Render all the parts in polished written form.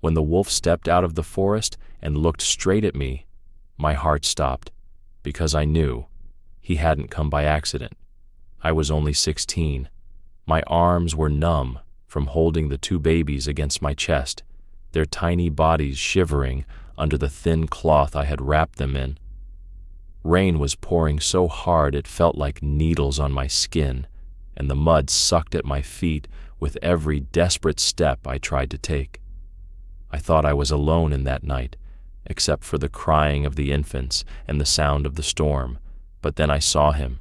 When the wolf stepped out of the forest and looked straight at me, my heart stopped, because I knew he hadn't come by accident. I was only 16. My arms were numb from holding the two babies against my chest, their tiny bodies shivering under the thin cloth I had wrapped them in. Rain was pouring so hard it felt like needles on my skin, and the mud sucked at my feet with every desperate step I tried to take. I thought I was alone in that night, except for the crying of the infants and the sound of the storm, but then I saw him.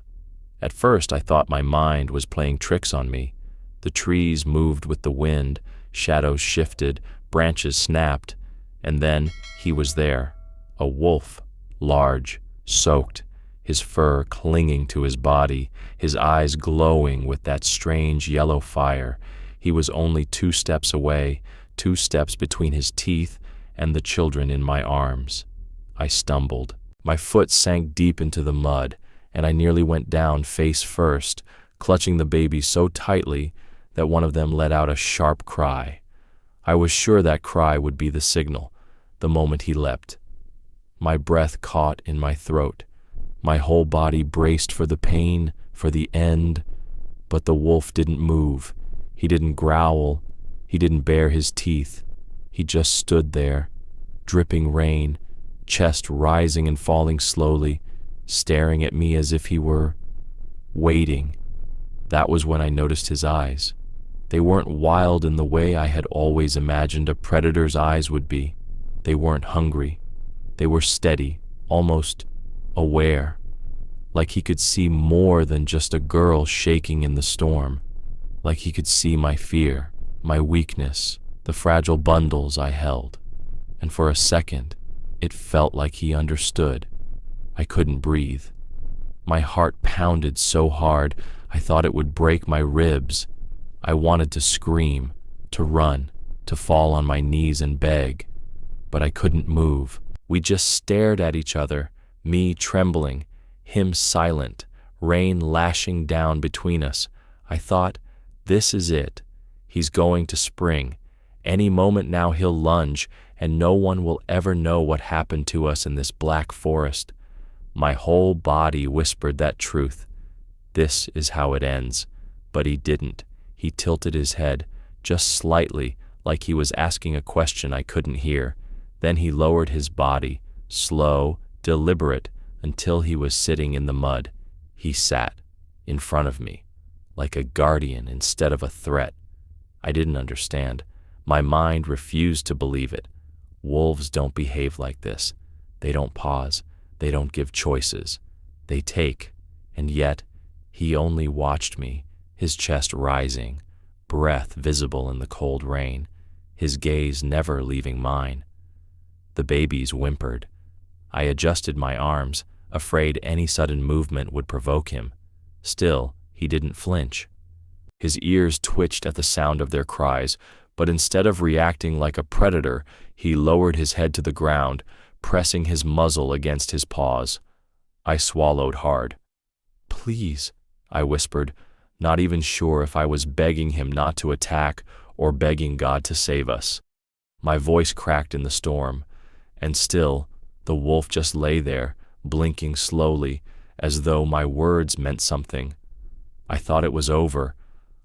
At first I thought my mind was playing tricks on me. The trees moved with the wind, shadows shifted, branches snapped, and then he was there, a wolf, large, soaked, his fur clinging to his body, his eyes glowing with that strange yellow fire. He was only 2 steps away, 2 steps between his teeth and the children in my arms. I stumbled. My foot sank deep into the mud, and I nearly went down face first, clutching the babies so tightly that one of them let out a sharp cry. I was sure that cry would be the signal, the moment he leapt. My breath caught in my throat. My whole body braced for the pain, for the end, but the wolf didn't move. He didn't growl. He didn't bare his teeth. He just stood there, dripping rain, chest rising and falling slowly, staring at me as if he were waiting. That was when I noticed his eyes. They weren't wild in the way I had always imagined a predator's eyes would be. They weren't hungry. They were steady, almost aware, like he could see more than just a girl shaking in the storm, like he could see my fear, my weakness, the fragile bundles I held. And for a second, it felt like he understood. I couldn't breathe. My heart pounded so hard, I thought it would break my ribs. I wanted to scream, to run, to fall on my knees and beg, but I couldn't move. We just stared at each other, me trembling, him silent, rain lashing down between us. I thought, this is it. He's going to spring. Any moment now he'll lunge, and no one will ever know what happened to us in this black forest. My whole body whispered that truth. This is how it ends. But he didn't. He tilted his head, just slightly, like he was asking a question I couldn't hear. Then he lowered his body, slow, deliberate, until he was sitting in the mud. He sat in front of me, like a guardian instead of a threat. I didn't understand. My mind refused to believe it. Wolves don't behave like this. They don't pause. They don't give choices. They take. And yet, he only watched me, his chest rising, breath visible in the cold rain, his gaze never leaving mine. The babies whimpered. I adjusted my arms, afraid any sudden movement would provoke him. Still, he didn't flinch. His ears twitched at the sound of their cries, but instead of reacting like a predator, he lowered his head to the ground, pressing his muzzle against his paws. I swallowed hard. "Please," I whispered, not even sure if I was begging him not to attack or begging God to save us. My voice cracked in the storm, and still, the wolf just lay there, blinking slowly, as though my words meant something. I thought it was over.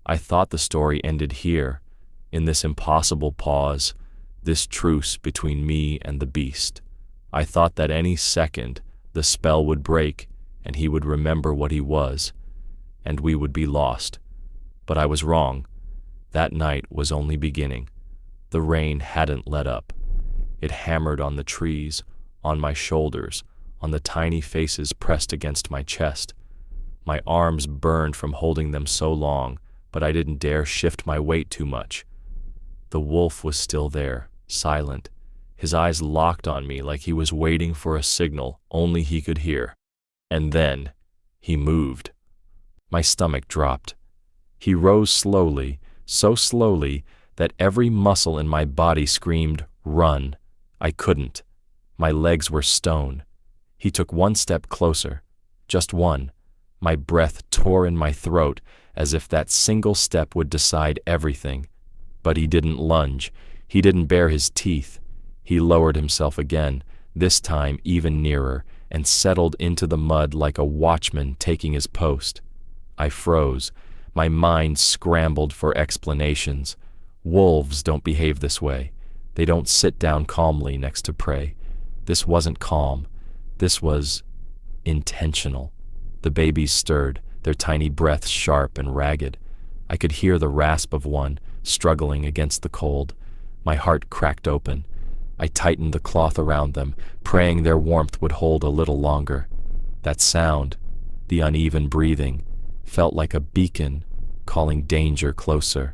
I thought the story ended here, in this impossible pause, this truce between me and the beast. I thought that any second the spell would break and he would remember what he was, and we would be lost. But I was wrong. That night was only beginning. The rain hadn't let up. It hammered on the trees, on my shoulders, on the tiny faces pressed against my chest. My arms burned from holding them so long, but I didn't dare shift my weight too much. The wolf was still there, silent, his eyes locked on me like he was waiting for a signal only he could hear. And then, he moved. My stomach dropped. He rose slowly, so slowly that every muscle in my body screamed, "Run!" I couldn't. My legs were stone. He took one step closer, just one. My breath tore in my throat as if that single step would decide everything. But he didn't lunge. He didn't bare his teeth. He lowered himself again, this time even nearer, and settled into the mud like a watchman taking his post. I froze. My mind scrambled for explanations. Wolves don't behave this way. They don't sit down calmly next to prey. This wasn't calm. This was intentional. The babies stirred, their tiny breaths sharp and ragged. I could hear the rasp of one, struggling against the cold. My heart cracked open. I tightened the cloth around them, praying their warmth would hold a little longer. That sound, the uneven breathing, felt like a beacon calling danger closer.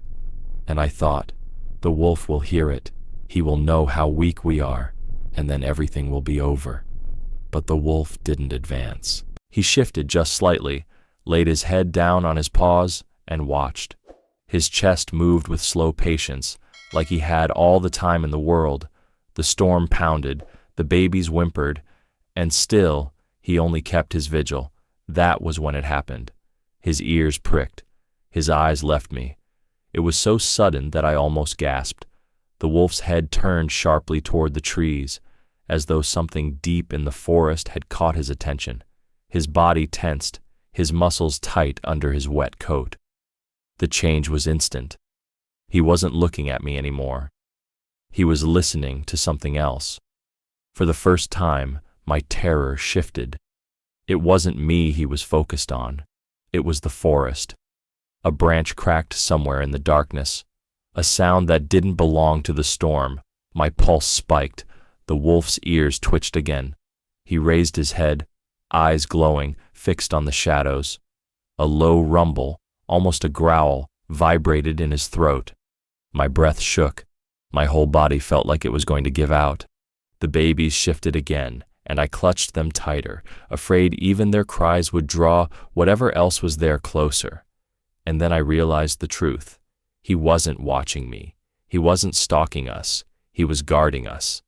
And I thought, the wolf will hear it. He will know how weak we are, and then everything will be over. But the wolf didn't advance. He shifted just slightly, laid his head down on his paws, and watched. His chest moved with slow patience, like he had all the time in the world. The storm pounded, the babies whimpered, and still he only kept his vigil. That was when it happened. His ears pricked. His eyes left me. It was so sudden that I almost gasped. The wolf's head turned sharply toward the trees, as though something deep in the forest had caught his attention. His body tensed, his muscles tight under his wet coat. The change was instant. He wasn't looking at me anymore. He was listening to something else. For the first time, my terror shifted. It wasn't me he was focused on. It was the forest. A branch cracked somewhere in the darkness. A sound that didn't belong to the storm. My pulse spiked. The wolf's ears twitched again. He raised his head, eyes glowing, fixed on the shadows. A low rumble, almost a growl, vibrated in his throat. My breath shook. My whole body felt like it was going to give out. The babies shifted again, and I clutched them tighter, afraid even their cries would draw whatever else was there closer. And then I realized the truth. He wasn't watching me. He wasn't stalking us. He was guarding us.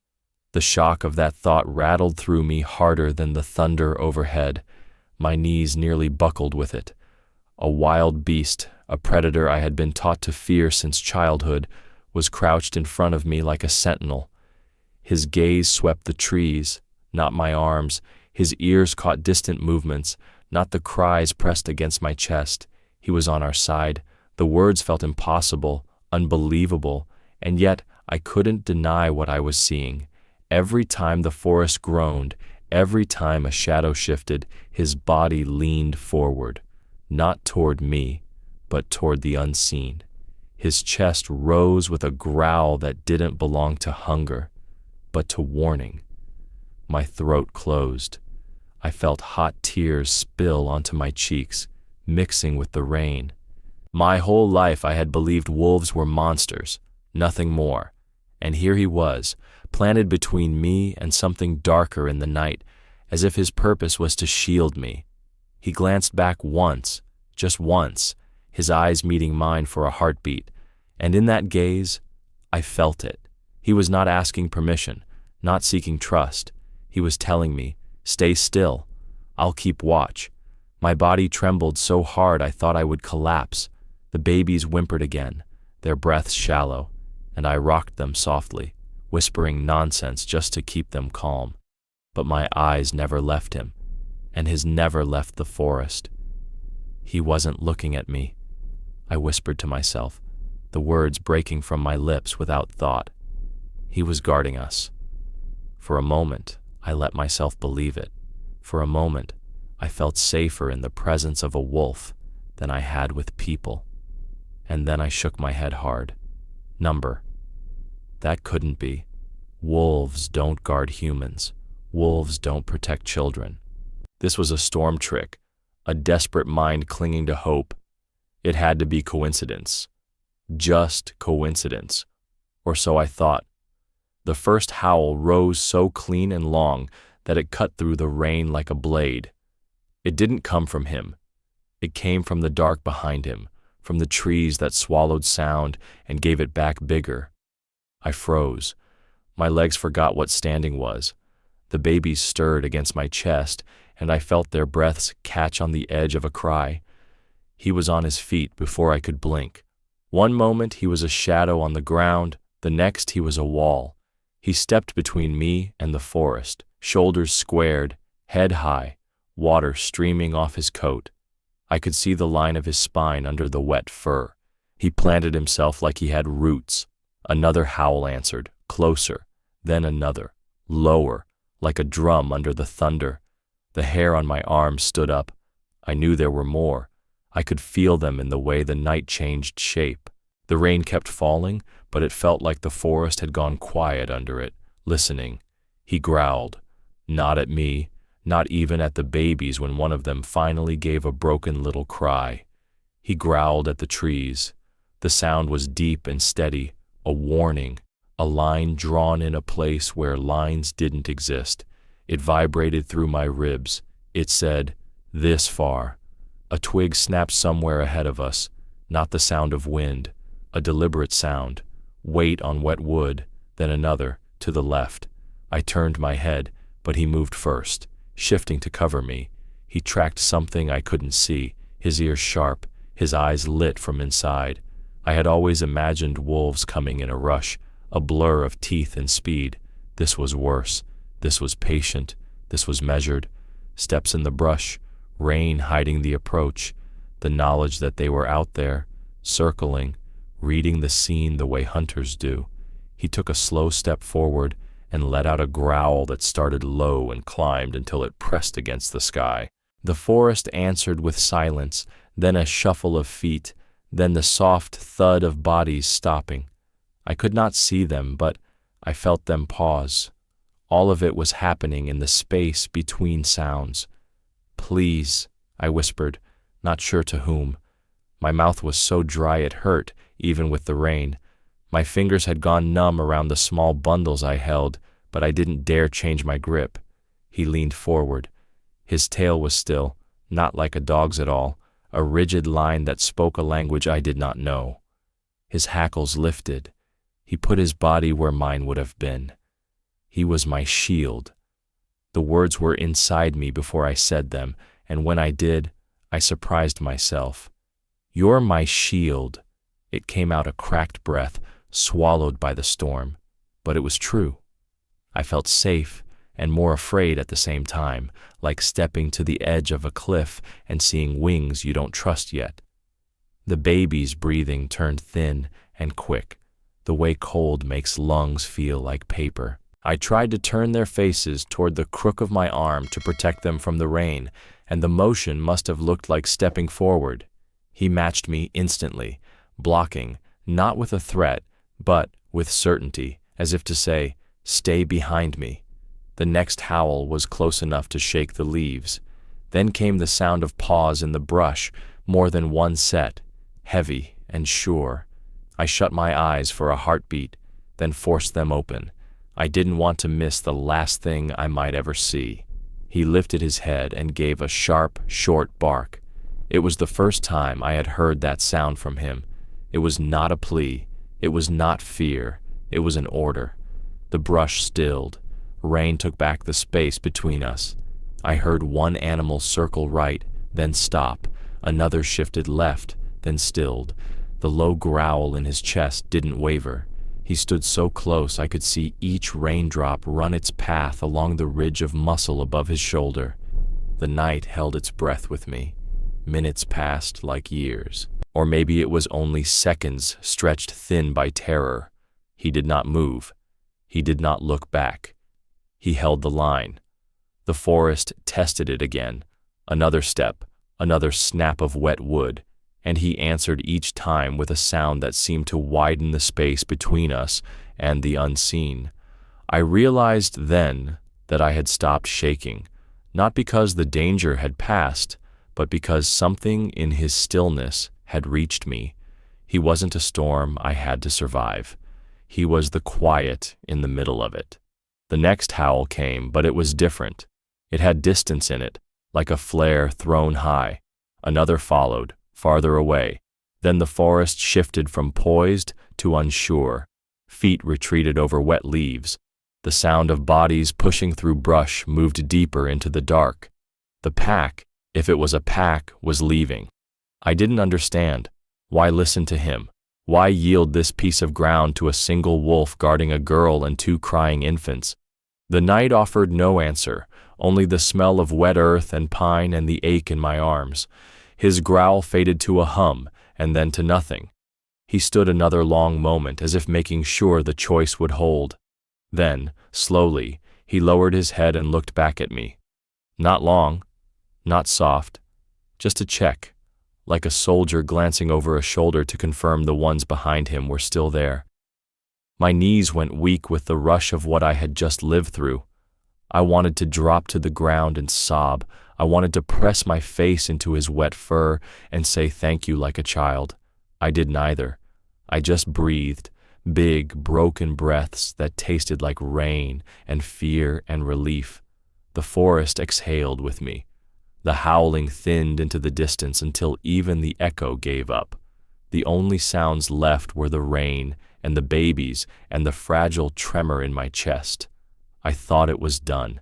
The shock of that thought rattled through me harder than the thunder overhead. My knees nearly buckled with it. A wild beast, a predator I had been taught to fear since childhood, was crouched in front of me like a sentinel. His gaze swept the trees, not my arms. His ears caught distant movements, not the cries pressed against my chest. He was on our side. The words felt impossible, unbelievable, and yet I couldn't deny what I was seeing. Every time the forest groaned, every time a shadow shifted, his body leaned forward, not toward me, but toward the unseen. His chest rose with a growl that didn't belong to hunger, but to warning. My throat closed. I felt hot tears spill onto my cheeks, mixing with the rain. My whole life I had believed wolves were monsters, nothing more. And here he was, planted between me and something darker in the night, as if his purpose was to shield me. He glanced back once, just once, his eyes meeting mine for a heartbeat, and in that gaze, I felt it. He was not asking permission, not seeking trust. He was telling me, "Stay still. I'll keep watch." My body trembled so hard I thought I would collapse. The babies whimpered again, their breaths shallow, and I rocked them softly, whispering nonsense just to keep them calm. But my eyes never left him, and his never left the forest. He wasn't looking at me, I whispered to myself, the words breaking from my lips without thought. He was guarding us. For a moment, I let myself believe it. For a moment, I felt safer in the presence of a wolf than I had with people. And then I shook my head hard. Number. That couldn't be. Wolves don't guard humans. Wolves don't protect children. This was a storm trick, a desperate mind clinging to hope. It had to be coincidence. Just coincidence. Or so I thought. The first howl rose so clean and long that it cut through the rain like a blade. It didn't come from him. It came from the dark behind him, from the trees that swallowed sound and gave it back bigger. I froze. My legs forgot what standing was. The babies stirred against my chest, and I felt their breaths catch on the edge of a cry. He was on his feet before I could blink. One moment he was a shadow on the ground, The next, he was a wall. He stepped between me and the forest, shoulders squared, head high, water streaming off his coat. I could see the line of his spine under the wet fur. He planted himself like he had roots. Another howl answered, closer, then another, lower, like a drum under the thunder. The hair on my arms stood up. I knew there were more. I could feel them in the way the night changed shape. The rain kept falling, but it felt like the forest had gone quiet under it, listening. He growled, not at me, not even at the babies when one of them finally gave a broken little cry. He growled at the trees. The sound was deep and steady, a warning, a line drawn in a place where lines didn't exist. It vibrated through my ribs. It said, this far. A twig snapped somewhere ahead of us, not the sound of wind, a deliberate sound. Weight on wet wood, then another, to the left. I turned my head, but he moved first, shifting to cover me. He tracked something I couldn't see, his ears sharp, his eyes lit from inside. I had always imagined wolves coming in a rush, a blur of teeth and speed. This was worse. This was patient. This was measured. Steps in the brush, rain hiding the approach, the knowledge that they were out there, circling, reading the scene the way hunters do. He took a slow step forward and let out a growl that started low and climbed until it pressed against the sky. The forest answered with silence, then a shuffle of feet, then the soft thud of bodies stopping. I could not see them, but I felt them pause. All of it was happening in the space between sounds. Please, I whispered, not sure to whom. My mouth was so dry it hurt, even with the rain. My fingers had gone numb around the small bundles I held, but I didn't dare change my grip. He leaned forward. His tail was still, not like a dog's at all, a rigid line that spoke a language I did not know. His hackles lifted. He put his body where mine would have been. He was my shield. The words were inside me before I said them, and when I did, I surprised myself. You're my shield. It came out a cracked breath, swallowed by the storm. But it was true. I felt safe and more afraid at the same time, like stepping to the edge of a cliff and seeing wings you don't trust yet. The baby's breathing turned thin and quick, the way cold makes lungs feel like paper. I tried to turn their faces toward the crook of my arm to protect them from the rain, and the motion must have looked like stepping forward. He matched me instantly, blocking, not with a threat, but with certainty, as if to say, stay behind me. The next howl was close enough to shake the leaves. Then came the sound of paws in the brush, more than one set, heavy and sure. I shut my eyes for a heartbeat, then forced them open. I didn't want to miss the last thing I might ever see. He lifted his head and gave a sharp, short bark. It was the first time I had heard that sound from him. It was not a plea. It was not fear. It was an order. The brush stilled. Rain took back the space between us. I heard one animal circle right, then stop. Another shifted left, then stilled. The low growl in his chest didn't waver. He stood so close I could see each raindrop run its path along the ridge of muscle above his shoulder. The night held its breath with me. Minutes passed like years. Or maybe it was only seconds stretched thin by terror. He did not move. He did not look back. He held the line. The forest tested it again. Another step, another snap of wet wood, and he answered each time with a sound that seemed to widen the space between us and the unseen. I realized then that I had stopped shaking, not because the danger had passed, but because something in his stillness had reached me. He wasn't a storm I had to survive. He was the quiet in the middle of it. The next howl came, but it was different. It had distance in it, like a flare thrown high. Another followed, farther away. Then the forest shifted from poised to unsure. Feet retreated over wet leaves. The sound of bodies pushing through brush moved deeper into the dark. The pack, if it was a pack, was leaving. I didn't understand. Why listen to him? Why yield this piece of ground to a single wolf guarding a girl and two crying infants? The night offered no answer, only the smell of wet earth and pine and the ache in my arms. His growl faded to a hum, and then to nothing. He stood another long moment, as if making sure the choice would hold. Then, slowly, he lowered his head and looked back at me. Not long, not soft, just a check, like a soldier glancing over a shoulder to confirm the ones behind him were still there. My knees went weak with the rush of what I had just lived through. I wanted to drop to the ground and sob. I wanted to press my face into his wet fur and say thank you like a child. I did neither. I just breathed, big, broken breaths that tasted like rain and fear and relief. The forest exhaled with me. The howling thinned into the distance until even the echo gave up. The only sounds left were the rain and the babies and the fragile tremor in my chest. I thought it was done.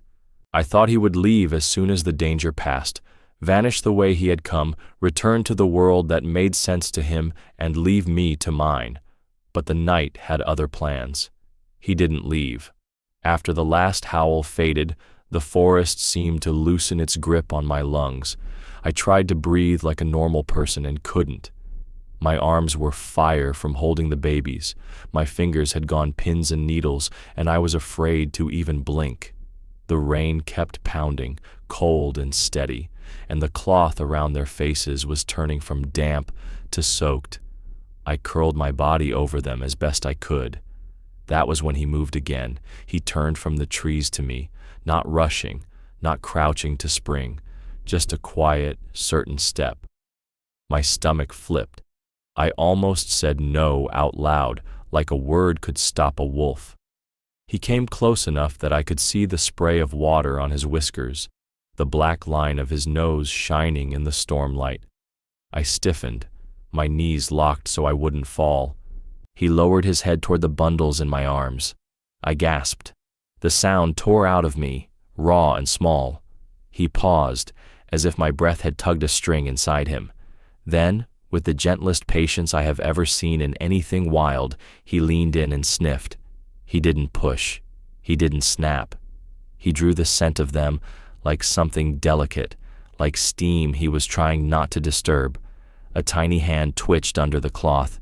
I thought he would leave as soon as the danger passed, vanish the way he had come, return to the world that made sense to him, and leave me to mine. But the night had other plans. He didn't leave. After the last howl faded, the forest seemed to loosen its grip on my lungs. I tried to breathe like a normal person and couldn't. My arms were fire from holding the babies. My fingers had gone pins and needles, and I was afraid to even blink. The rain kept pounding, cold and steady, and the cloth around their faces was turning from damp to soaked. I curled my body over them as best I could. That was when he moved again. He turned from the trees to me, not rushing, not crouching to spring, just a quiet, certain step. My stomach flipped. I almost said no out loud, like a word could stop a wolf. He came close enough that I could see the spray of water on his whiskers, the black line of his nose shining in the stormlight. I stiffened, my knees locked so I wouldn't fall. He lowered his head toward the bundles in my arms. I gasped. The sound tore out of me, raw and small. He paused, as if my breath had tugged a string inside him. Then, with the gentlest patience I have ever seen in anything wild, he leaned in and sniffed. He didn't push. He didn't snap. He drew the scent of them like something delicate, like steam he was trying not to disturb. A tiny hand twitched under the cloth.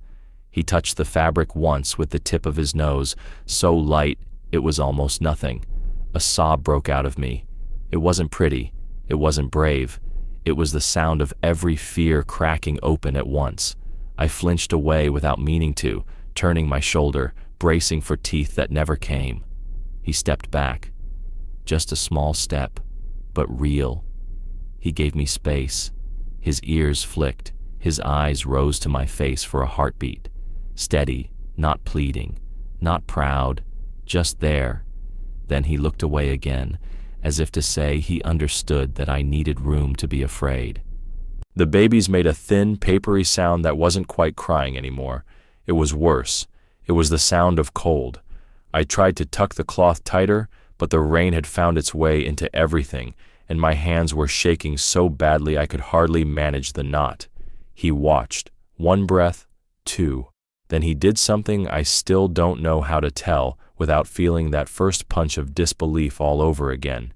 He touched the fabric once with the tip of his nose, so light it was almost nothing. A sob broke out of me. It wasn't pretty. It wasn't brave. It was the sound of every fear cracking open at once. I flinched away without meaning to, turning my shoulder, bracing for teeth that never came. He stepped back. Just a small step, but real. He gave me space. His ears flicked. His eyes rose to my face for a heartbeat. Steady, not pleading, not proud, just there. Then he looked away again, as if to say he understood that I needed room to be afraid. The babies made a thin, papery sound that wasn't quite crying anymore. It was worse. It was the sound of cold. I tried to tuck the cloth tighter, but the rain had found its way into everything, and my hands were shaking so badly I could hardly manage the knot. He watched. 1 breath, 2. Then he did something I still don't know how to tell without feeling that first punch of disbelief all over again.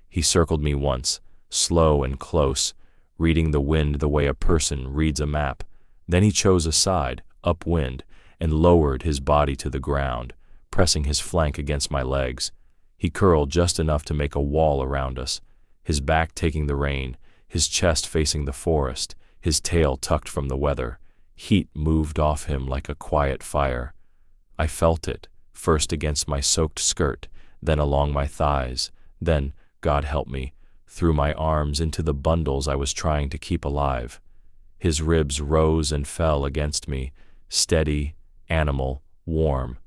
He circled me once, slow and close, reading the wind the way a person reads a map. Then he chose a side, upwind, and lowered his body to the ground, pressing his flank against my legs. He curled just enough to make a wall around us, his back taking the rain, his chest facing the forest, his tail tucked from the weather. Heat moved off him like a quiet fire. I felt it, first against my soaked skirt, then along my thighs, then, God help me, through my arms into the bundles I was trying to keep alive. His ribs rose and fell against me, steady, animal, warm.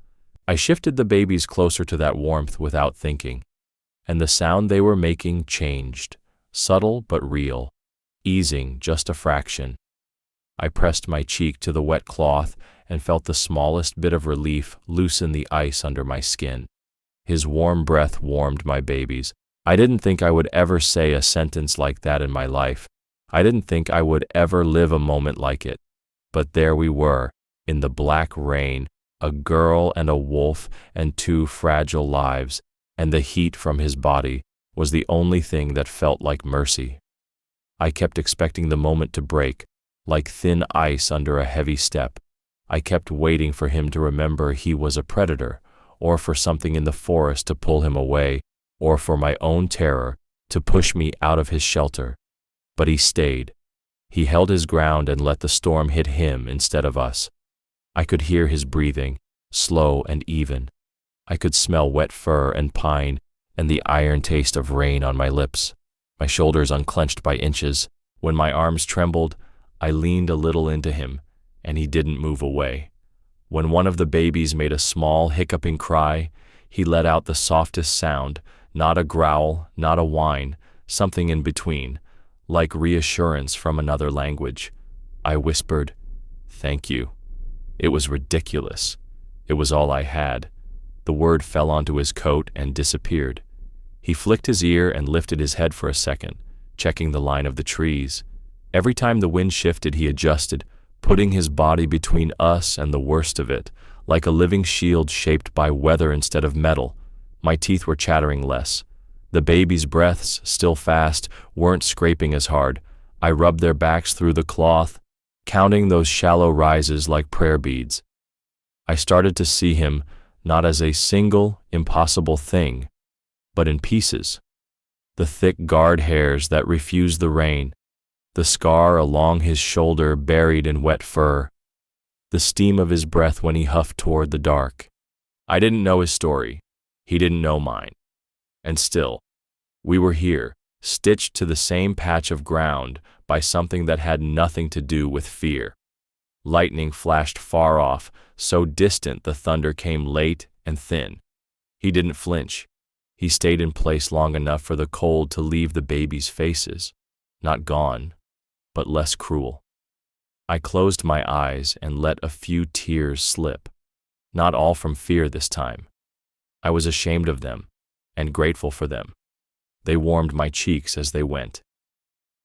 I shifted the babies closer to that warmth without thinking, and the sound they were making changed, subtle but real, easing just a fraction. I pressed my cheek to the wet cloth and felt the smallest bit of relief loosen the ice under my skin. His warm breath warmed my babies. I didn't think I would ever say a sentence like that in my life. I didn't think I would ever live a moment like it. But there we were, in the black rain, a girl and a wolf and two fragile lives, and the heat from his body was the only thing that felt like mercy. I kept expecting the moment to break, like thin ice under a heavy step. I kept waiting for him to remember he was a predator, or for something in the forest to pull him away, or for my own terror to push me out of his shelter. But he stayed. He held his ground and let the storm hit him instead of us. I could hear his breathing, slow and even. I could smell wet fur and pine and the iron taste of rain on my lips. My shoulders unclenched by inches. When my arms trembled, I leaned a little into him, and he didn't move away. When one of the babies made a small hiccuping cry, he let out the softest sound, not a growl, not a whine, something in between, like reassurance from another language. I whispered, "Thank you." It was ridiculous. It was all I had. The word fell onto his coat and disappeared. He flicked his ear and lifted his head for a second, checking the line of the trees. Every time the wind shifted, he adjusted, putting his body between us and the worst of it, like a living shield shaped by weather instead of metal. My teeth were chattering less. The babies' breaths, still fast, weren't scraping as hard. I rubbed their backs through the cloth, counting those shallow rises like prayer beads. I started to see him not as a single, impossible thing, but in pieces. The thick guard hairs that refused the rain, the scar along his shoulder buried in wet fur, the steam of his breath when he huffed toward the dark. I didn't know his story. He didn't know mine. And still, we were here, stitched to the same patch of ground by something that had nothing to do with fear. Lightning flashed far off, so distant the thunder came late and thin. He didn't flinch. He stayed in place long enough for the cold to leave the babies' faces, not gone, but less cruel. I closed my eyes and let a few tears slip, not all from fear this time. I was ashamed of them and grateful for them. They warmed my cheeks as they went.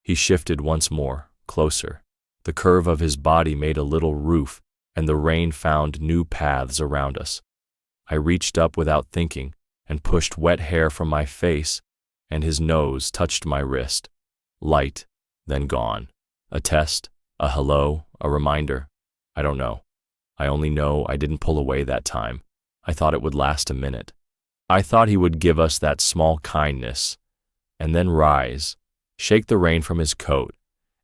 He shifted once more, closer. The curve of his body made a little roof, and the rain found new paths around us. I reached up without thinking and pushed wet hair from my face, and his nose touched my wrist. Light, then gone. A test, a hello, a reminder. I don't know. I only know I didn't pull away that time. I thought it would last a minute. I thought he would give us that small kindness, and then rise, shake the rain from his coat,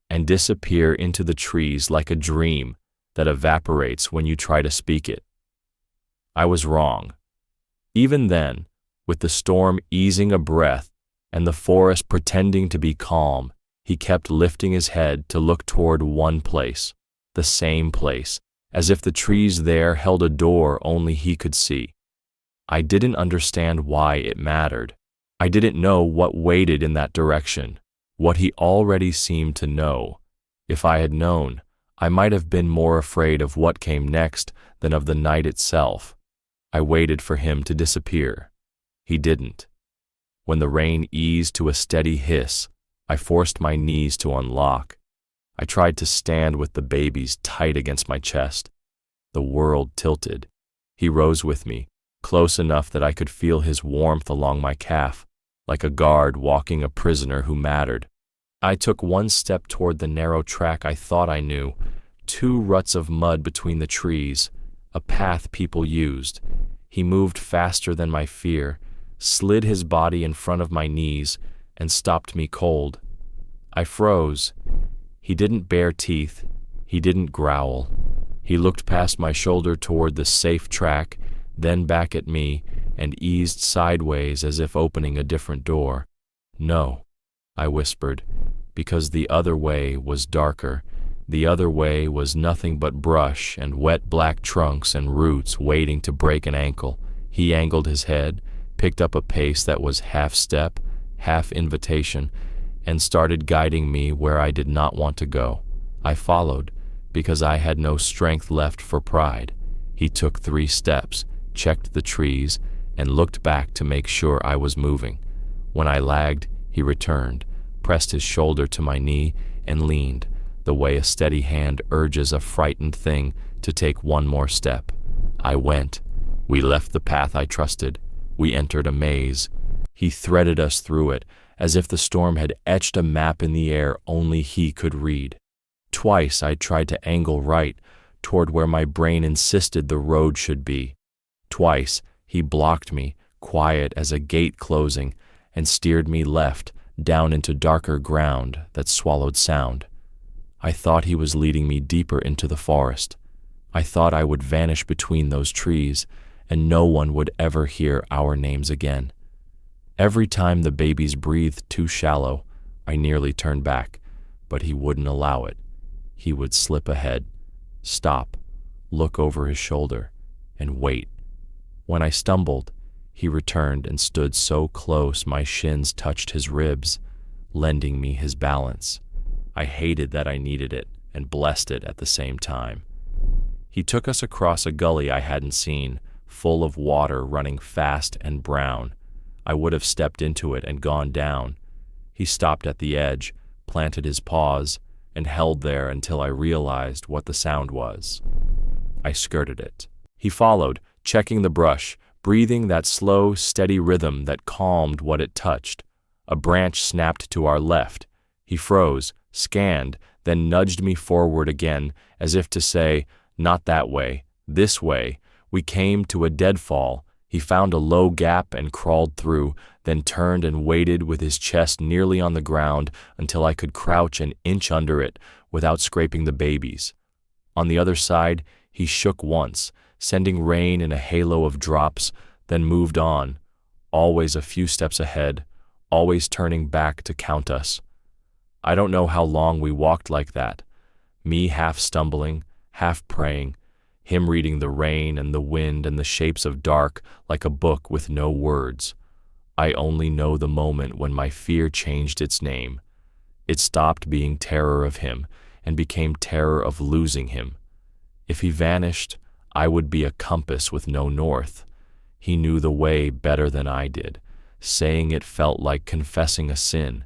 and disappear into the trees like a dream that evaporates when you try to speak it. I was wrong. Even then, with the storm easing a breath and the forest pretending to be calm, he kept lifting his head to look toward one place, the same place, as if the trees there held a door only he could see. I didn't understand why it mattered. I didn't know what waited in that direction, what he already seemed to know. If I had known, I might have been more afraid of what came next than of the night itself. I waited for him to disappear. He didn't. When the rain eased to a steady hiss, I forced my knees to unlock. I tried to stand with the babies tight against my chest. The world tilted. He rose with me, close enough that I could feel his warmth along my calf, like a guard walking a prisoner who mattered. I took one step toward the narrow track I thought I knew, 2 ruts of mud between the trees, a path people used. He moved faster than my fear, slid his body in front of my knees, and stopped me cold. I froze. He didn't bare teeth. He didn't growl. He looked past my shoulder toward the safe track, then back at me, and eased sideways as if opening a different door. "No," I whispered, because the other way was darker. The other way was nothing but brush and wet black trunks and roots waiting to break an ankle. He angled his head, picked up a pace that was half step, half invitation, and started guiding me where I did not want to go. I followed, because I had no strength left for pride. He took 3 steps, checked the trees, and looked back to make sure I was moving. When I lagged, he returned, pressed his shoulder to my knee, and leaned, the way a steady hand urges a frightened thing to take one more step. I went. We left the path I trusted. We entered a maze. He threaded us through it, as if the storm had etched a map in the air only he could read. Twice I tried to angle right, toward where my brain insisted the road should be. Twice he blocked me, quiet as a gate closing, and steered me left, down into darker ground that swallowed sound. I thought he was leading me deeper into the forest. I thought I would vanish between those trees, and no one would ever hear our names again. Every time the babies breathed too shallow, I nearly turned back, but he wouldn't allow it. He would slip ahead, stop, look over his shoulder, and wait. When I stumbled, he returned and stood so close my shins touched his ribs, lending me his balance. I hated that I needed it and blessed it at the same time. He took us across a gully I hadn't seen, full of water running fast and brown. I would have stepped into it and gone down. He stopped at the edge, planted his paws, and held there until I realized what the sound was. I skirted it. He followed, checking the brush, breathing that slow, steady rhythm that calmed what it touched. A branch snapped to our left. He froze, scanned, then nudged me forward again, as if to say, "Not that way, this way." We came to a deadfall. He found a low gap and crawled through, then turned and waited with his chest nearly on the ground until I could crouch an inch under it without scraping the babies. On the other side, he shook once, sending rain in a halo of drops, then moved on, always a few steps ahead, always turning back to count us. I don't know how long we walked like that, me half stumbling, half praying, him reading the rain and the wind and the shapes of dark like a book with no words. I only know the moment when my fear changed its name. It stopped being terror of him and became terror of losing him. If he vanished, I would be a compass with no north. He knew the way better than I did. Saying it felt like confessing a sin.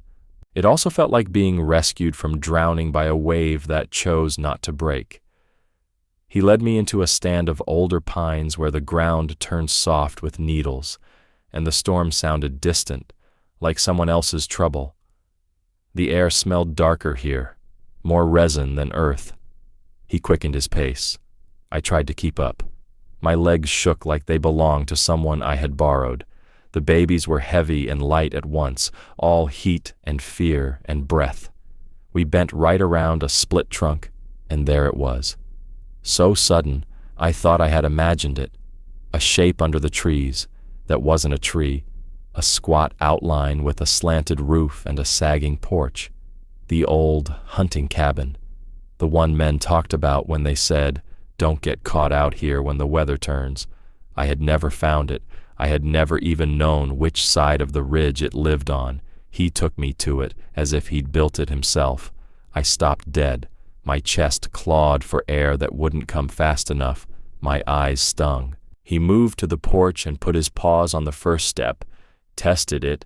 It also felt like being rescued from drowning by a wave that chose not to break. He led me into a stand of older pines where the ground turned soft with needles, and the storm sounded distant, like someone else's trouble. The air smelled darker here, more resin than earth. He quickened his pace. I tried to keep up. My legs shook like they belonged to someone I had borrowed. The babies were heavy and light at once, all heat and fear and breath. We bent right around a split trunk, and there it was. So sudden, I thought I had imagined it. A shape under the trees that wasn't a tree, a squat outline with a slanted roof and a sagging porch. The old hunting cabin, the one men talked about when they said, "Don't get caught out here when the weather turns." I had never found it. I had never even known which side of the ridge it lived on. He took me to it as if he'd built it himself. I stopped dead. My chest clawed for air that wouldn't come fast enough. My eyes stung. He moved to the porch and put his paws on the first step, tested it,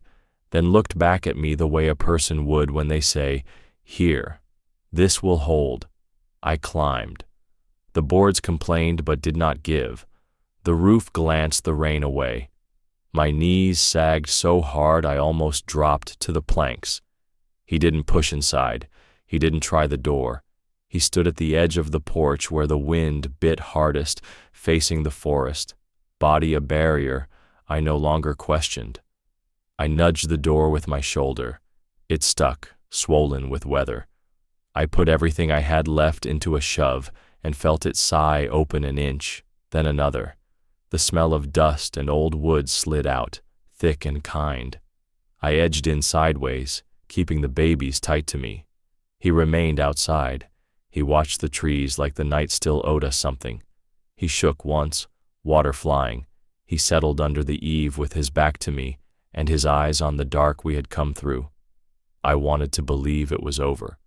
then looked back at me the way a person would when they say, "Here, this will hold." I climbed. The boards complained but did not give. The roof glanced the rain away. My knees sagged so hard I almost dropped to the planks. He didn't push inside. He didn't try the door. He stood at the edge of the porch where the wind bit hardest, facing the forest. Body a barrier, I no longer questioned. I nudged the door with my shoulder. It stuck, swollen with weather. I put everything I had left into a shove and felt it sigh open an inch, then another. The smell of dust and old wood slid out, thick and kind. I edged in sideways, keeping the babies tight to me. He remained outside. He watched the trees like the night still owed us something. He shook once, water flying. He settled under the eave with his back to me and his eyes on the dark we had come through. I wanted to believe it was over.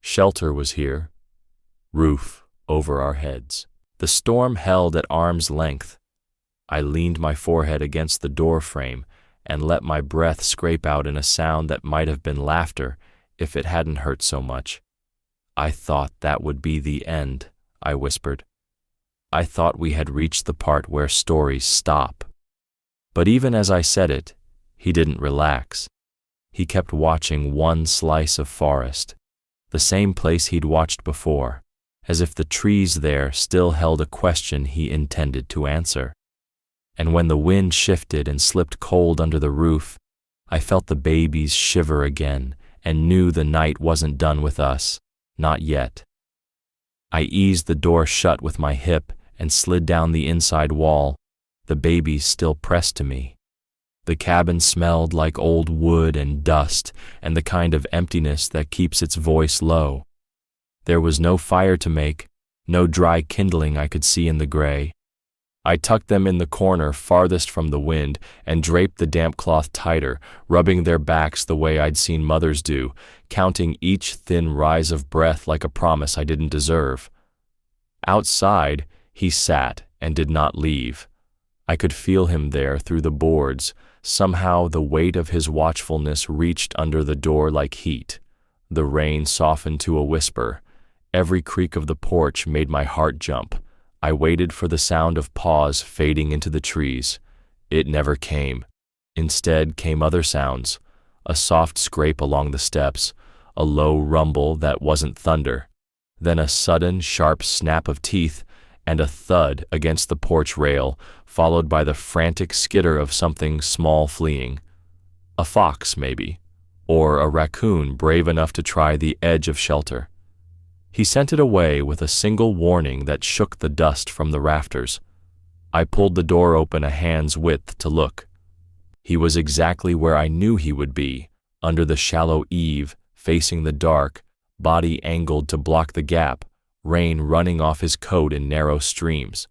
Shelter was here. Roof over our heads. The storm held at arm's length. I leaned my forehead against the door frame and let my breath scrape out in a sound that might have been laughter if it hadn't hurt so much. "I thought that would be the end," I whispered. "I thought we had reached the part where stories stop." But even as I said it, he didn't relax. He kept watching one slice of forest, the same place he'd watched before, as if the trees there still held a question he intended to answer. And when the wind shifted and slipped cold under the roof, I felt the babies shiver again and knew the night wasn't done with us, not yet. I eased the door shut with my hip and slid down the inside wall, the babies still pressed to me. The cabin smelled like old wood and dust and the kind of emptiness that keeps its voice low. There was no fire to make, no dry kindling I could see in the gray. I tucked them in the corner farthest from the wind and draped the damp cloth tighter, rubbing their backs the way I'd seen mothers do, counting each thin rise of breath like a promise I didn't deserve. Outside, he sat and did not leave. I could feel him there through the boards. Somehow the weight of his watchfulness reached under the door like heat. The rain softened to a whisper. Every creak of the porch made my heart jump. I waited for the sound of paws fading into the trees. It never came. Instead came other sounds, a soft scrape along the steps, a low rumble that wasn't thunder, then a sudden, sharp snap of teeth and a thud against the porch rail, followed by the frantic skitter of something small fleeing. A fox, maybe, or a raccoon brave enough to try the edge of shelter. He sent it away with a single warning that shook the dust from the rafters. I pulled the door open a hand's width to look. He was exactly where I knew he would be, under the shallow eave, facing the dark, body angled to block the gap, rain running off his coat in narrow streams.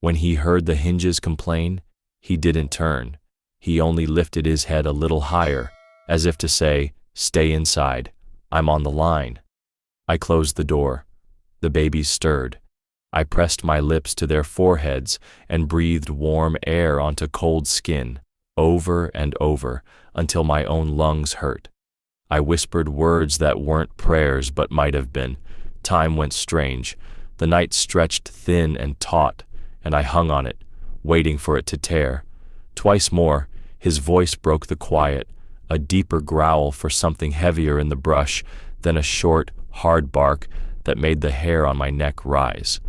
When he heard the hinges complain, he didn't turn. He only lifted his head a little higher, as if to say, "Stay inside. I'm on the line." I closed the door. The babies stirred. I pressed my lips to their foreheads and breathed warm air onto cold skin, over and over, until my own lungs hurt. I whispered words that weren't prayers but might have been. Time went strange. The night stretched thin and taut, and I hung on it, waiting for it to tear. Twice more, his voice broke the quiet, a deeper growl for something heavier in the brush, then a short, hard bark that made the hair on my neck rise.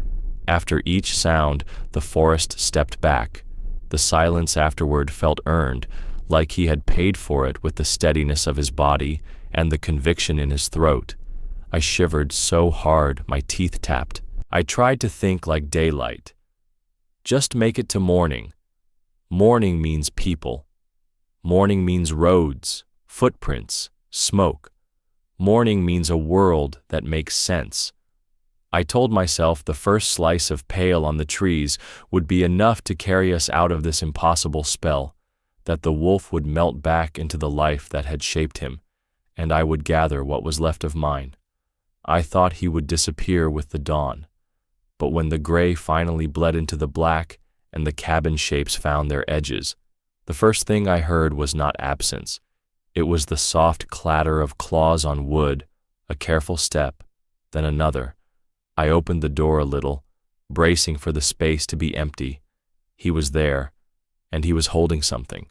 After each sound, the forest stepped back. The silence afterward felt earned, like he had paid for it with the steadiness of his body and the conviction in his throat. I shivered so hard my teeth tapped. I tried to think like daylight. Just make it to morning. Morning means people. Morning means roads, footprints, smoke. Morning means a world that makes sense. I told myself the first slice of pale on the trees would be enough to carry us out of this impossible spell, that the wolf would melt back into the life that had shaped him, and I would gather what was left of mine. I thought he would disappear with the dawn. But when the gray finally bled into the black and the cabin shapes found their edges, the first thing I heard was not absence. It was the soft clatter of claws on wood, a careful step, then another. I opened the door a little, bracing for the space to be empty. He was there, and he was holding something.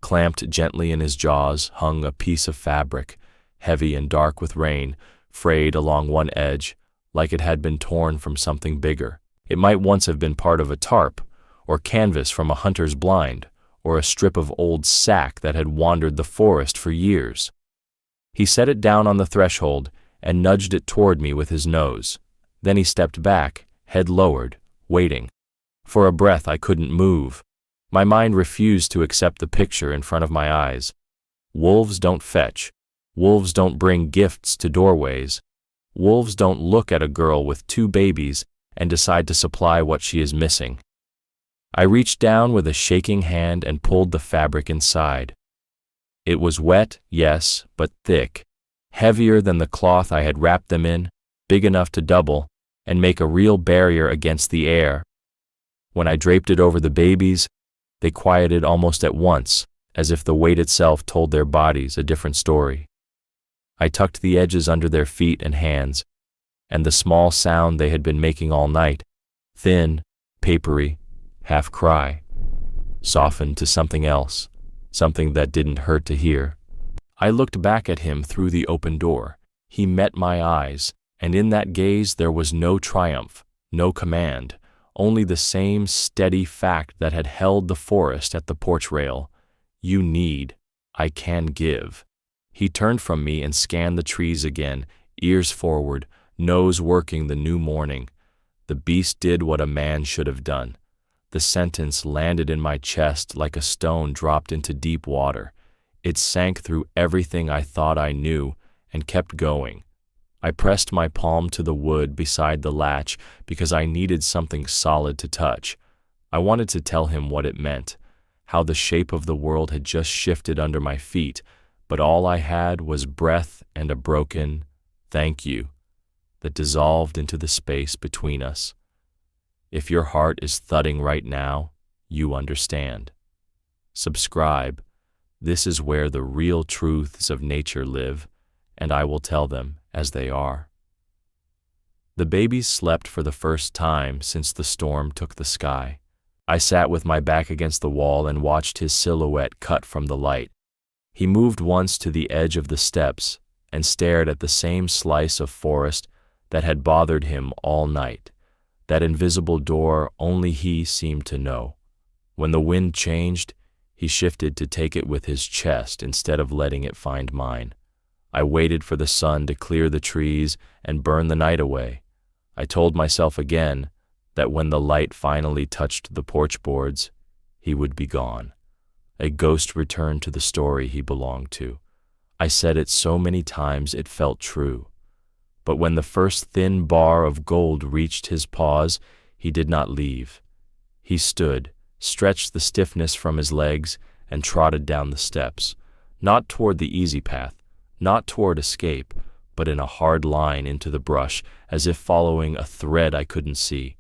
Clamped gently in his jaws hung a piece of fabric, heavy and dark with rain, frayed along one edge, like it had been torn from something bigger. It might once have been part of a tarp, or canvas from a hunter's blind, or a strip of old sack that had wandered the forest for years. He set it down on the threshold and nudged it toward me with his nose. Then he stepped back, head lowered, waiting. For a breath I couldn't move. My mind refused to accept the picture in front of my eyes. Wolves don't fetch. Wolves don't bring gifts to doorways. Wolves don't look at a girl with 2 babies and decide to supply what she is missing. I reached down with a shaking hand and pulled the fabric inside. It was wet, yes, but thick, heavier than the cloth I had wrapped them in, big enough to double and make a real barrier against the air. When I draped it over the babies, they quieted almost at once, as if the weight itself told their bodies a different story. I tucked the edges under their feet and hands, and the small sound they had been making all night, thin, papery, half cry, softened to something else, something that didn't hurt to hear. I looked back at him through the open door. He met my eyes, and in that gaze there was no triumph, no command, only the same steady fact that had held the forest at the porch rail. You need, I can give. He turned from me and scanned the trees again, ears forward, nose working the new morning. The beast did what a man should have done. The sentence landed in my chest like a stone dropped into deep water. It sank through everything I thought I knew and kept going. I pressed my palm to the wood beside the latch because I needed something solid to touch. I wanted to tell him what it meant, how the shape of the world had just shifted under my feet, but all I had was breath and a broken "thank you" that dissolved into the space between us. If your heart is thudding right now, you understand. Subscribe. This is where the real truths of nature live, and I will tell them as they are. The babies slept for the first time since the storm took the sky. I sat with my back against the wall and watched his silhouette cut from the light. He moved once to the edge of the steps and stared at the same slice of forest that had bothered him all night, that invisible door only he seemed to know. When the wind changed, he shifted to take it with his chest instead of letting it find mine. I waited for the sun to clear the trees and burn the night away. I told myself again that when the light finally touched the porch boards, he would be gone. A ghost returned to the story he belonged to. I said it so many times it felt true. But when the first thin bar of gold reached his paws, he did not leave. He stood, stretched the stiffness from his legs, and trotted down the steps, not toward the easy path, not toward escape, but in a hard line into the brush, as if following a thread I couldn't see.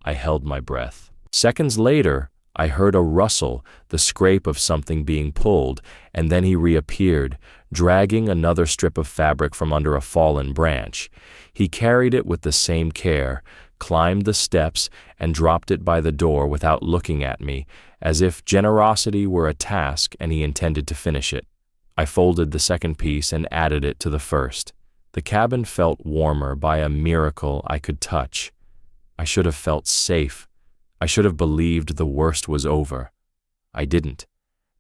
I held my breath. Seconds later, I heard a rustle, the scrape of something being pulled, and then he reappeared, dragging another strip of fabric from under a fallen branch. He carried it with the same care, climbed the steps, and dropped it by the door without looking at me, as if generosity were a task and he intended to finish it. I folded the second piece and added it to the first. The cabin felt warmer by a miracle I could touch. I should have felt safe. I should have believed the worst was over. I didn't,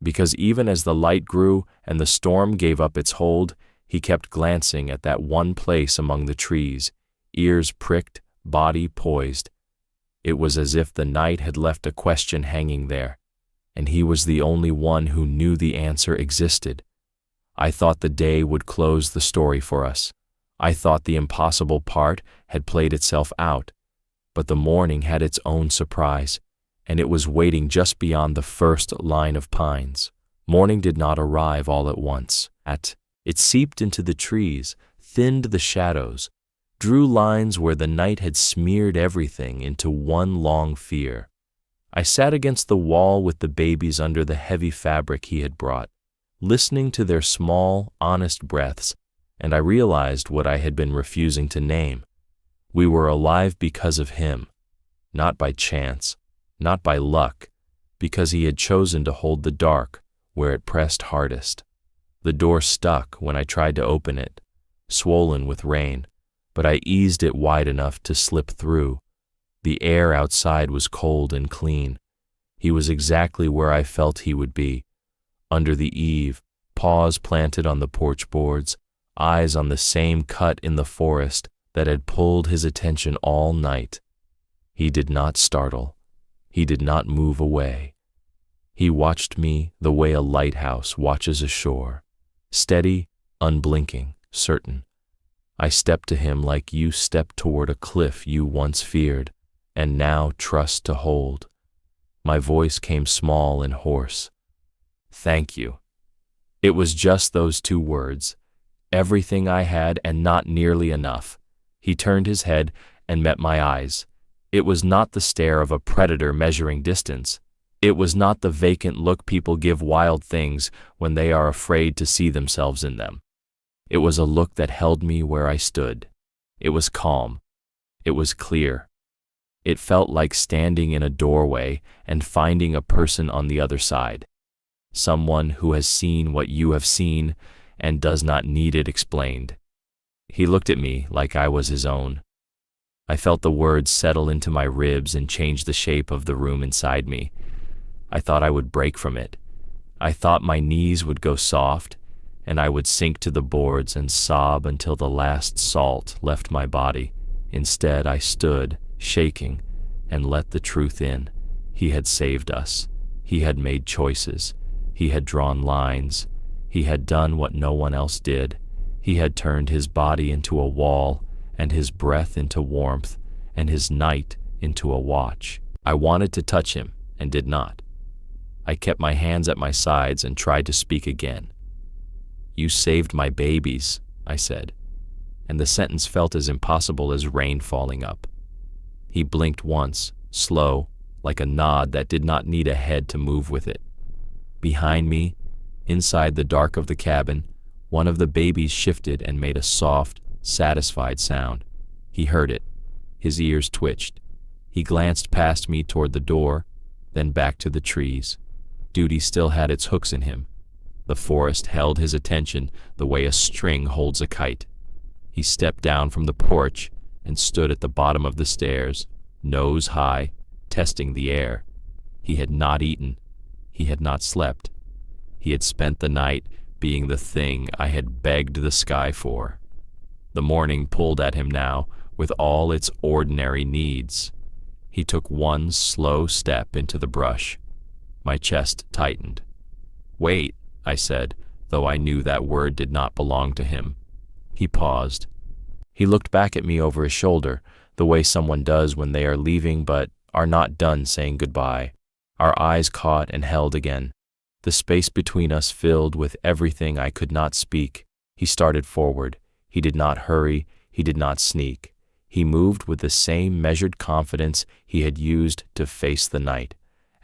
because even as the light grew and the storm gave up its hold, he kept glancing at that one place among the trees, ears pricked, body poised. It was as if the night had left a question hanging there, and he was the only one who knew the answer existed. I thought the day would close the story for us. I thought the impossible part had played itself out, but the morning had its own surprise, and it was waiting just beyond the first line of pines. Morning did not arrive all at once. It seeped into the trees, thinned the shadows, drew lines where the night had smeared everything into one long fear. I sat against the wall with the babies under the heavy fabric he had brought, listening to their small, honest breaths, and I realized what I had been refusing to name. We were alive because of him, not by chance, not by luck, because he had chosen to hold the dark where it pressed hardest. The door stuck when I tried to open it, swollen with rain, but I eased it wide enough to slip through. The air outside was cold and clean. He was exactly where I felt he would be, under the eave, paws planted on the porch boards, eyes on the same cut in the forest that had pulled his attention all night. He did not startle. He did not move away. He watched me the way a lighthouse watches a shore, steady, unblinking, certain. I stepped to him like you stepped toward a cliff you once feared and now trust to hold. My voice came small and hoarse. Thank you. It was just those two words, everything I had and not nearly enough. He turned his head and met my eyes. It was not the stare of a predator measuring distance. It was not the vacant look people give wild things when they are afraid to see themselves in them. It was a look that held me where I stood, It was calm. It was clear. It felt like standing in a doorway and finding a person on the other side. Someone who has seen what you have seen and does not need it explained. He looked at me like I was his own. I felt the words settle into my ribs and change the shape of the room inside me. I thought I would break from it. I thought my knees would go soft, and I would sink to the boards and sob until the last salt left my body. Instead, I stood, shaking, and let the truth in. He had saved us. He had made choices. He had drawn lines. He had done what no one else did. He had turned his body into a wall, and his breath into warmth, and his night into a watch. I wanted to touch him, and did not. I kept my hands at my sides and tried to speak again. "You saved my babies," I said, and the sentence felt as impossible as rain falling up. He blinked once, slow, like a nod that did not need a head to move with it. Behind me, inside the dark of the cabin, one of the babies shifted and made a soft, satisfied sound. He heard it. His ears twitched. He glanced past me toward the door, then back to the trees. Duty still had its hooks in him. The forest held his attention the way a string holds a kite. He stepped down from the porch and stood at the bottom of the stairs, nose high, testing the air. He had not eaten. He had not slept. He had spent the night being the thing I had begged the sky for. The morning pulled at him now with all its ordinary needs. He took one slow step into the brush. My chest tightened. "Wait," I said, though I knew that word did not belong to him. He paused. He looked back at me over his shoulder, the way someone does when they are leaving but are not done saying goodbye. Our eyes caught and held again. The space between us filled with everything I could not speak. He started forward. He did not hurry. He did not sneak. He moved with the same measured confidence he had used to face the night.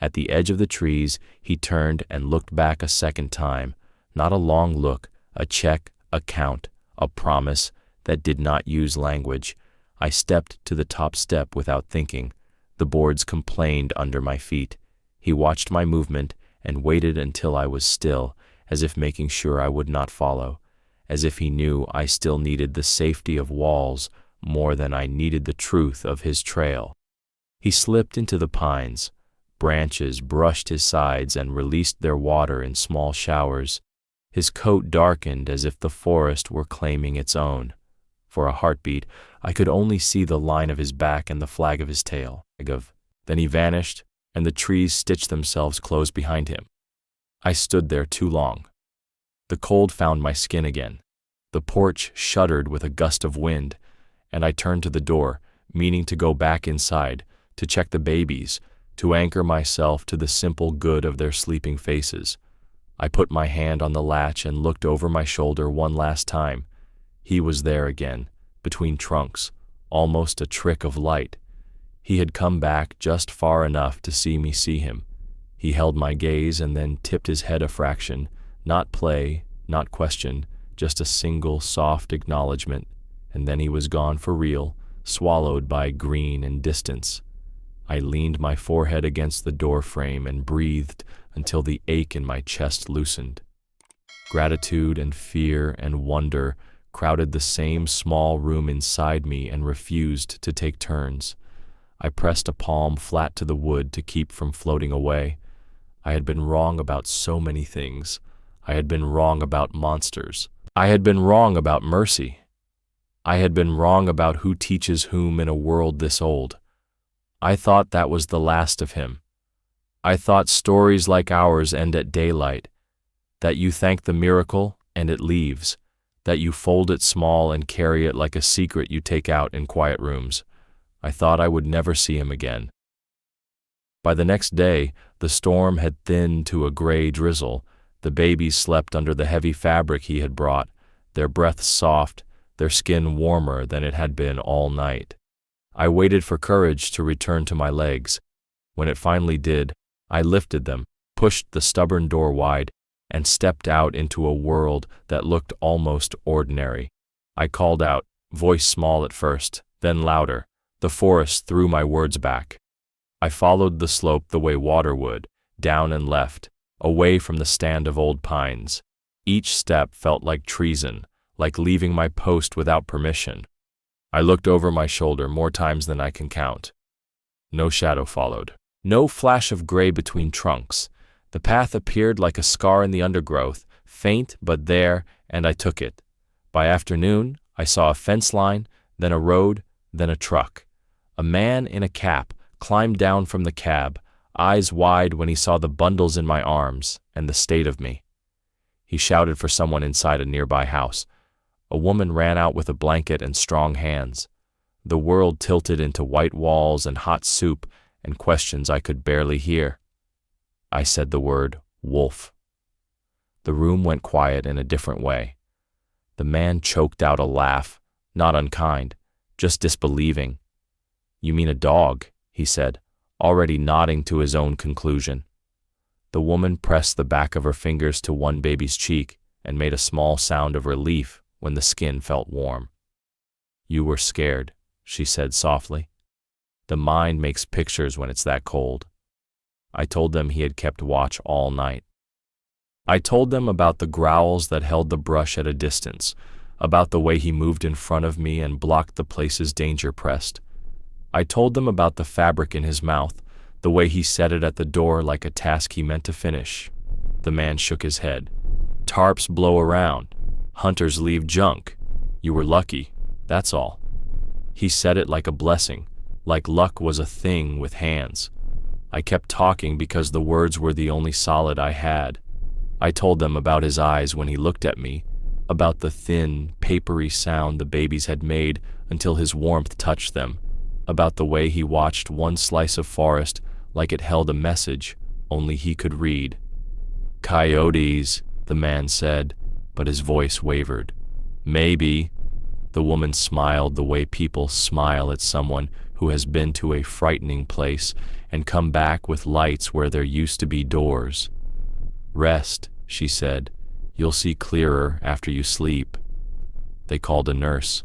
At the edge of the trees, he turned and looked back a second time. Not a long look, a check, a count, a promise that did not use language. I stepped to the top step without thinking. The boards complained under my feet. He watched my movement and waited until I was still, as if making sure I would not follow, as if he knew I still needed the safety of walls more than I needed the truth of his trail. He slipped into the pines. Branches brushed his sides and released their water in small showers. His coat darkened as if the forest were claiming its own. For a heartbeat, I could only see the line of his back and the flag of his tail. Then he vanished, and the trees stitched themselves close behind him. I stood there too long. The cold found my skin again. The porch shuddered with a gust of wind, and I turned to the door, meaning to go back inside, to check the babies, to anchor myself to the simple good of their sleeping faces. I put my hand on the latch and looked over my shoulder one last time. He was there again, between trunks, almost a trick of light. He had come back just far enough to see me see him. He held my gaze and then tipped his head a fraction, not play, not question, just a single soft acknowledgement, and then he was gone for real, swallowed by green and distance. I leaned my forehead against the door frame and breathed until the ache in my chest loosened. Gratitude and fear and wonder crowded the same small room inside me and refused to take turns. I pressed a palm flat to the wood to keep from floating away. I had been wrong about so many things. I had been wrong about monsters. I had been wrong about mercy. I had been wrong about who teaches whom in a world this old. I thought that was the last of him. I thought stories like ours end at daylight, that you thank the miracle and it leaves, that you fold it small and carry it like a secret you take out in quiet rooms. I thought I would never see him again. By the next day, the storm had thinned to a gray drizzle. The babies slept under the heavy fabric he had brought, their breaths soft, their skin warmer than it had been all night. I waited for courage to return to my legs. When it finally did, I lifted them, pushed the stubborn door wide, and stepped out into a world that looked almost ordinary. I called out, Voice small at first, then louder. The forest threw my words back. I followed the slope the way water would, down and left, away from the stand of old pines. Each step felt like treason, like leaving my post without permission. I looked over my shoulder more times than I can count. No shadow followed. No flash of gray between trunks. The path appeared like a scar in the undergrowth, faint but there, and I took it. By afternoon, I saw a fence line, then a road, then a truck. A man in a cap climbed down from the cab, eyes wide when he saw the bundles in my arms and the state of me. He shouted for someone inside a nearby house. A woman ran out with a blanket and strong hands. The world tilted into white walls and hot soup and questions I could barely hear. I said the word, wolf. The room went quiet in a different way. The man choked out a laugh, not unkind, just disbelieving. "You mean a dog," he said, already nodding to his own conclusion. The woman pressed the back of her fingers to one baby's cheek and made a small sound of relief when the skin felt warm. "You were scared," she said softly. "The mind makes pictures when it's that cold." I told them he had kept watch all night. I told them about the growls that held the brush at a distance, about the way he moved in front of me and blocked the places danger pressed. I told them about the fabric in his mouth, the way he set it at the door like a task he meant to finish. The man shook his head. "Tarps blow around. Hunters leave junk. You were lucky, that's all." He said it like a blessing, like luck was a thing with hands. I kept talking because the words were the only solid I had. I told them about his eyes when he looked at me, about the thin, papery sound the babies had made until his warmth touched them, about the way he watched one slice of forest like it held a message only he could read. "Coyotes," the man said, but his voice wavered. "Maybe." The woman smiled the way people smile at someone who has been to a frightening place and come back with lights where there used to be doors. "Rest," she said. "You'll see clearer after you sleep." They called a nurse.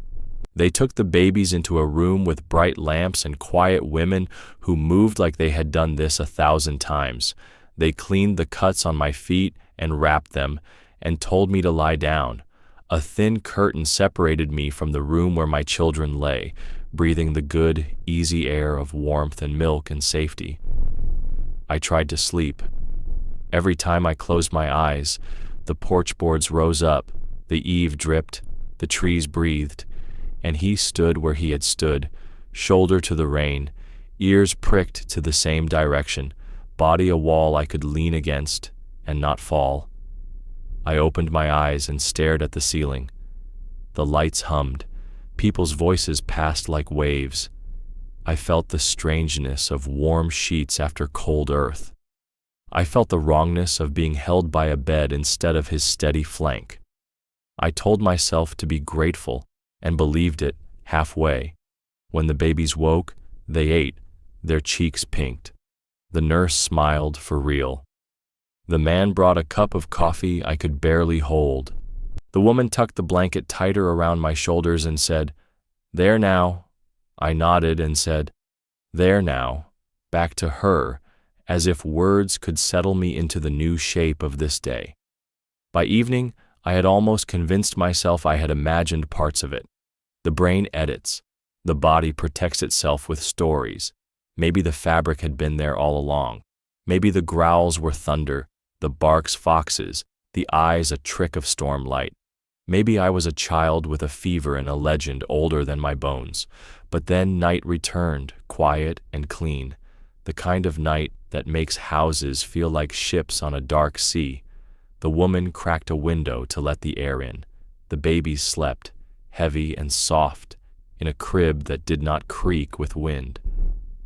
They took the babies into a room with bright lamps and quiet women who moved like they had done this 1,000 times. They cleaned the cuts on my feet and wrapped them and told me to lie down. A thin curtain separated me from the room where my children lay, breathing the good, easy air of warmth and milk and safety. I tried to sleep. Every time I closed my eyes, the porch boards rose up, the eave dripped, the trees breathed, and he stood where he had stood, shoulder to the rain, ears pricked to the same direction, body a wall I could lean against and not fall. I opened my eyes and stared at the ceiling. The lights hummed. People's voices passed like waves. I felt the strangeness of warm sheets after cold earth. I felt the wrongness of being held by a bed instead of his steady flank. I told myself to be grateful and believed it halfway. When the babies woke, they ate, their cheeks pinked. The nurse smiled for real. The man brought a cup of coffee I could barely hold. The woman tucked the blanket tighter around my shoulders and said, "There now." I nodded and said, "There now," back to her, as if words could settle me into the new shape of this day. By evening, I had almost convinced myself I had imagined parts of it. The brain edits. The body protects itself with stories. Maybe the fabric had been there all along. Maybe the growls were thunder, the barks foxes, the eyes a trick of stormlight. Maybe I was a child with a fever and a legend older than my bones. But then night returned, quiet and clean, the kind of night that makes houses feel like ships on a dark sea. The woman cracked a window to let the air in. The babies slept, heavy and soft, in a crib that did not creak with wind.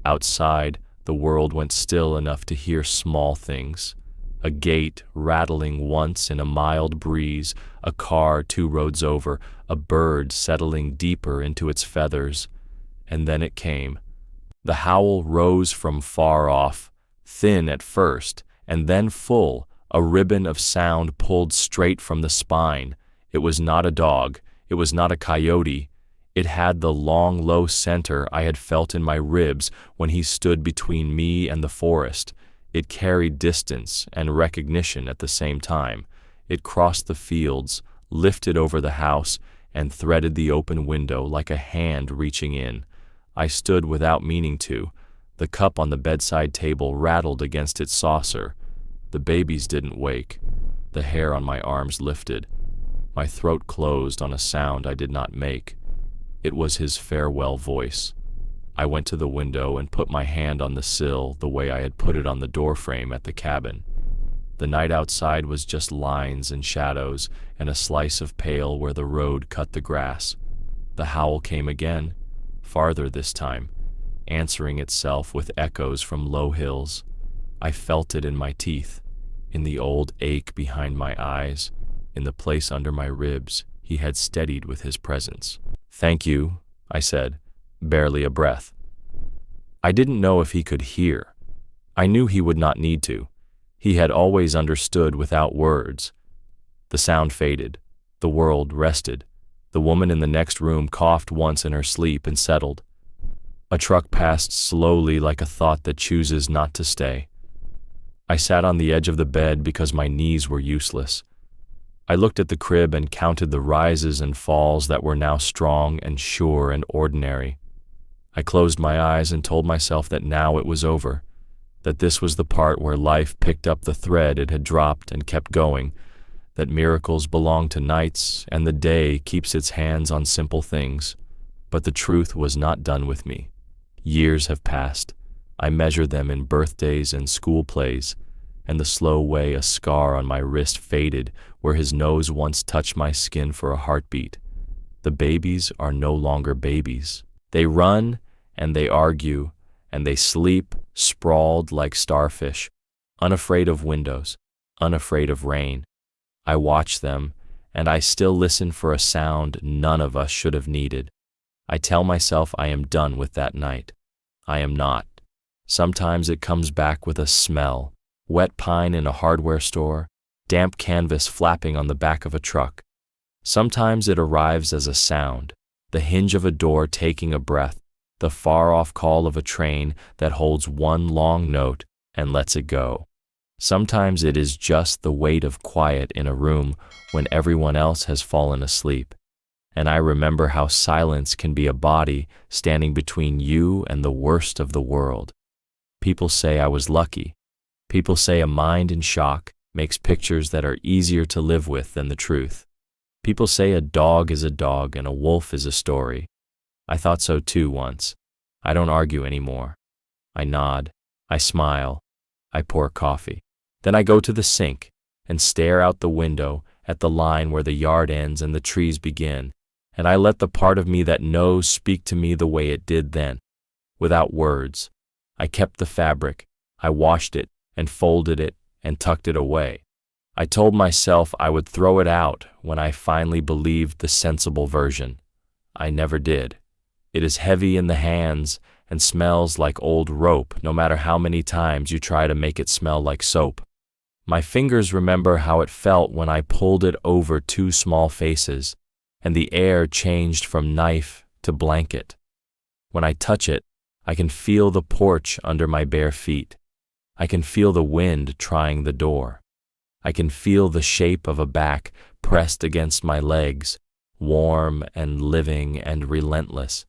Outside, the world went still enough to hear small things. A gate rattling once in a mild breeze, a car 2 roads over, a bird settling deeper into its feathers. And then it came. The howl rose from far off, thin at first, and then full, a ribbon of sound pulled straight from the spine. It was not a dog, it was not a coyote, It had the long, low center I had felt in my ribs when he stood between me and the forest. It carried distance and recognition at the same time. It crossed the fields, lifted over the house, and threaded the open window like a hand reaching in. I stood without meaning to. The cup on the bedside table rattled against its saucer. The babies didn't wake. The hair on my arms lifted. My throat closed on a sound I did not make. It was his farewell voice. I went to the window and put my hand on the sill the way I had put it on the doorframe at the cabin. The night outside was just lines and shadows and a slice of pale where the road cut the grass. The howl came again, farther this time, answering itself with echoes from low hills. I felt it in my teeth, in the old ache behind my eyes, in the place under my ribs he had steadied with his presence. "Thank you," I said, barely a breath. I didn't know if he could hear. I knew he would not need to. He had always understood without words. The sound faded. The world rested. The woman in the next room coughed once in her sleep and settled. A truck passed slowly like a thought that chooses not to stay. I sat on the edge of the bed because my knees were useless. I looked at the crib and counted the rises and falls that were now strong and sure and ordinary. I closed my eyes and told myself that now it was over, that this was the part where life picked up the thread it had dropped and kept going, that miracles belong to nights and the day keeps its hands on simple things. But the truth was not done with me. Years have passed. I measure them in birthdays and school plays, and the slow way a scar on my wrist faded where his nose once touched my skin for a heartbeat. The babies are no longer babies. They run and they argue and they sleep sprawled like starfish, unafraid of windows, unafraid of rain. I watch them and I still listen for a sound none of us should have needed. I tell myself I am done with that night. I am not. Sometimes it comes back with a smell, wet pine in a hardware store, damp canvas flapping on the back of a truck. Sometimes it arrives as a sound, the hinge of a door taking a breath, the far-off call of a train that holds one long note and lets it go. Sometimes it is just the weight of quiet in a room when everyone else has fallen asleep. And I remember how silence can be a body standing between you and the worst of the world. People say I was lucky. People say a mind in shock makes pictures that are easier to live with than the truth. People say a dog is a dog and a wolf is a story. I thought so too once. I don't argue anymore. I nod. I smile. I pour coffee. Then I go to the sink and stare out the window at the line where the yard ends and the trees begin, and I let the part of me that knows speak to me the way it did then, without words. I kept the fabric. I washed it and folded it and tucked it away. I told myself I would throw it out when I finally believed the sensible version. I never did. It is heavy in the hands and smells like old rope no matter how many times you try to make it smell like soap. My fingers remember how it felt when I pulled it over two small faces and the air changed from knife to blanket. When I touch it, I can feel the porch under my bare feet. I can feel the wind trying the door. I can feel the shape of a back pressed against my legs, warm and living and relentless.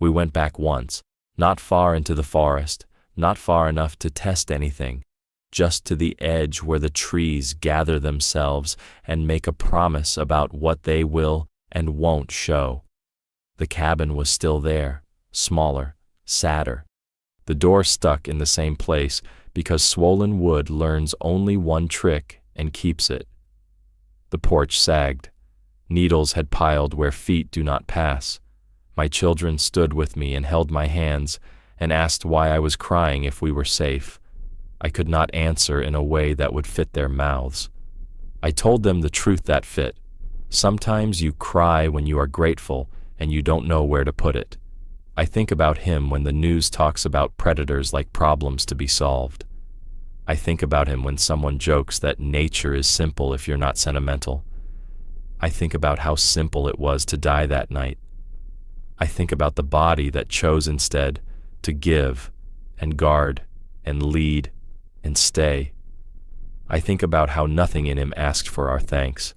We went back once, not far into the forest, not far enough to test anything, just to the edge where the trees gather themselves and make a promise about what they will and won't show. The cabin was still there, smaller, sadder. The door stuck in the same place because swollen wood learns only one trick and keeps it. The porch sagged. Needles had piled where feet do not pass. My children stood with me and held my hands and asked why I was crying if we were safe. I could not answer in a way that would fit their mouths. I told them the truth that fit. Sometimes you cry when you are grateful and you don't know where to put it. I think about him when the news talks about predators like problems to be solved. I think about him when someone jokes that nature is simple if you're not sentimental. I think about how simple it was to die that night. I think about the body that chose instead to give and guard and lead and stay. I think about how nothing in him asked for our thanks.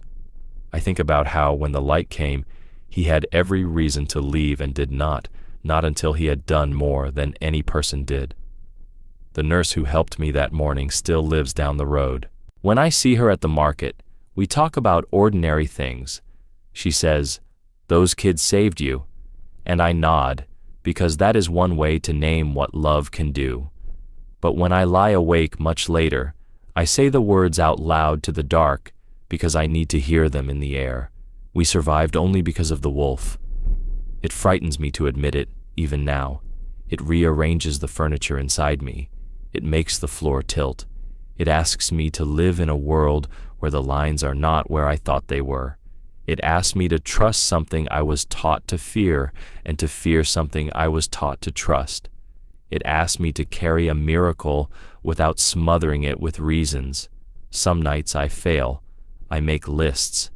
I think about how, when the light came, he had every reason to leave and did not until he had done more than any person did. The nurse who helped me that morning still lives down the road. When I see her at the market, we talk about ordinary things. She says, "Those kids saved you," and I nod, because that is one way to name what love can do. But when I lie awake much later, I say the words out loud to the dark because I need to hear them in the air. We survived only because of the wolf. It frightens me to admit it, even now. It rearranges the furniture inside me. It makes the floor tilt. It asks me to live in a world where the lines are not where I thought they were. It asks me to trust something I was taught to fear and to fear something I was taught to trust. It asks me to carry a miracle without smothering it with reasons. Some nights I fail. I make lists.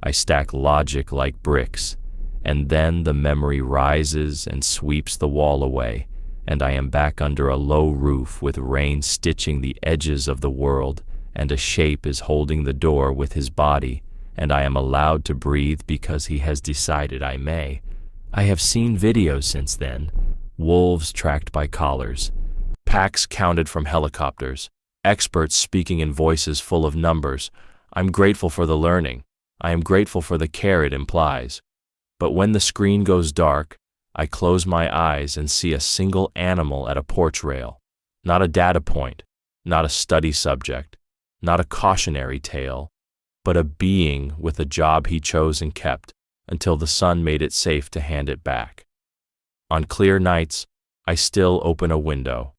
I stack logic like bricks. And then the memory rises and sweeps the wall away, and I am back under a low roof with rain stitching the edges of the world, and a shape is holding the door with his body, and I am allowed to breathe because he has decided I may. I have seen videos since then. Wolves tracked by collars, packs counted from helicopters, experts speaking in voices full of numbers. I'm grateful for the learning. I am grateful for the care it implies. But when the screen goes dark, I close my eyes and see a single animal at a porch rail. Not a data point, not a study subject, not a cautionary tale, but a being with a job he chose and kept until the sun made it safe to hand it back. On clear nights, I still open a window.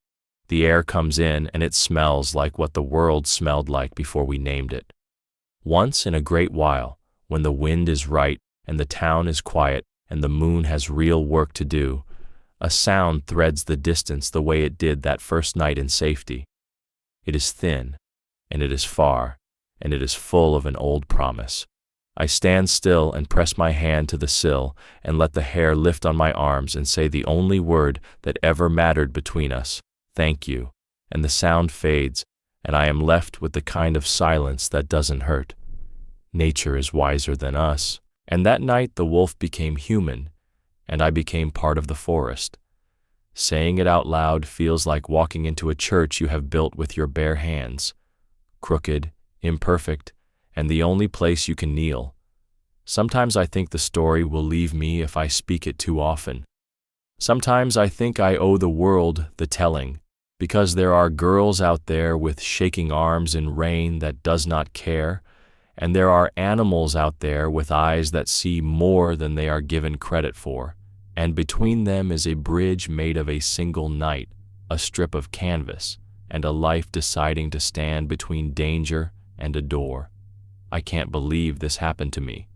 The air comes in and it smells like what the world smelled like before we named it. Once in a great while, when the wind is right and the town is quiet and the moon has real work to do, a sound threads the distance the way it did that first night in safety. It is thin, and it is far, and it is full of an old promise. I stand still and press my hand to the sill and let the hair lift on my arms and say the only word that ever mattered between us, "Thank you," and the sound fades, and I am left with the kind of silence that doesn't hurt. Nature is wiser than us. And that night the wolf became human, and I became part of the forest. Saying it out loud feels like walking into a church you have built with your bare hands, crooked, imperfect, and the only place you can kneel. Sometimes I think the story will leave me if I speak it too often. Sometimes I think I owe the world the telling, because there are girls out there with shaking arms in rain that does not care, and there are animals out there with eyes that see more than they are given credit for, and between them is a bridge made of a single night, a strip of canvas, and a life deciding to stand between danger and a door. I can't believe this happened to me.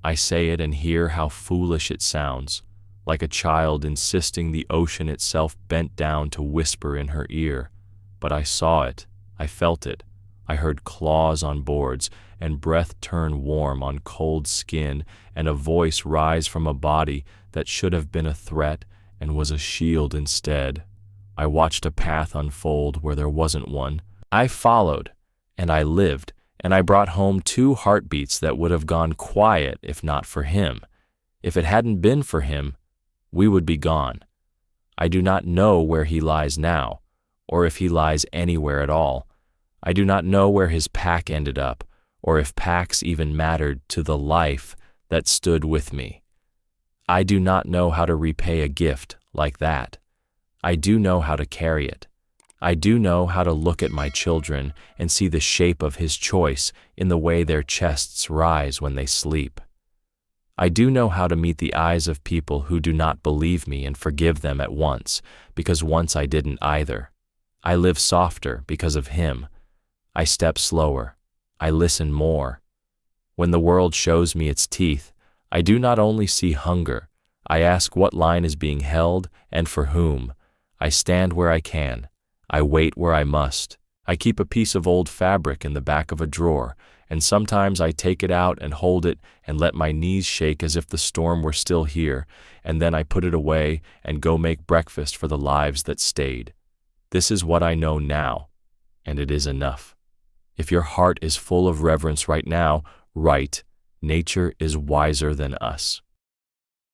I say it and hear how foolish it sounds, like a child insisting the ocean itself bent down to whisper in her ear. But I saw it, I felt it, I heard claws on boards, and breath turn warm on cold skin, and a voice rise from a body that should have been a threat and was a shield instead. I watched a path unfold where there wasn't one. I followed, and I lived, and I brought home 2 heartbeats that would have gone quiet if not for him. If it hadn't been for him, we would be gone. I do not know where he lies now, or if he lies anywhere at all. I do not know where his pack ended up, or if packs even mattered to the life that stood with me. I do not know how to repay a gift like that. I do know how to carry it. I do know how to look at my children and see the shape of his choice in the way their chests rise when they sleep. I do know how to meet the eyes of people who do not believe me and forgive them at once, because once I didn't either. I live softer because of him. I step slower. I listen more. When the world shows me its teeth, I do not only see hunger. I ask what line is being held and for whom. I stand where I can. I wait where I must. I keep a piece of old fabric in the back of a drawer, and sometimes I take it out and hold it and let my knees shake as if the storm were still here, and then I put it away and go make breakfast for the lives that stayed. This is what I know now, and it is enough. If your heart is full of reverence right now, write, "Nature is wiser than us."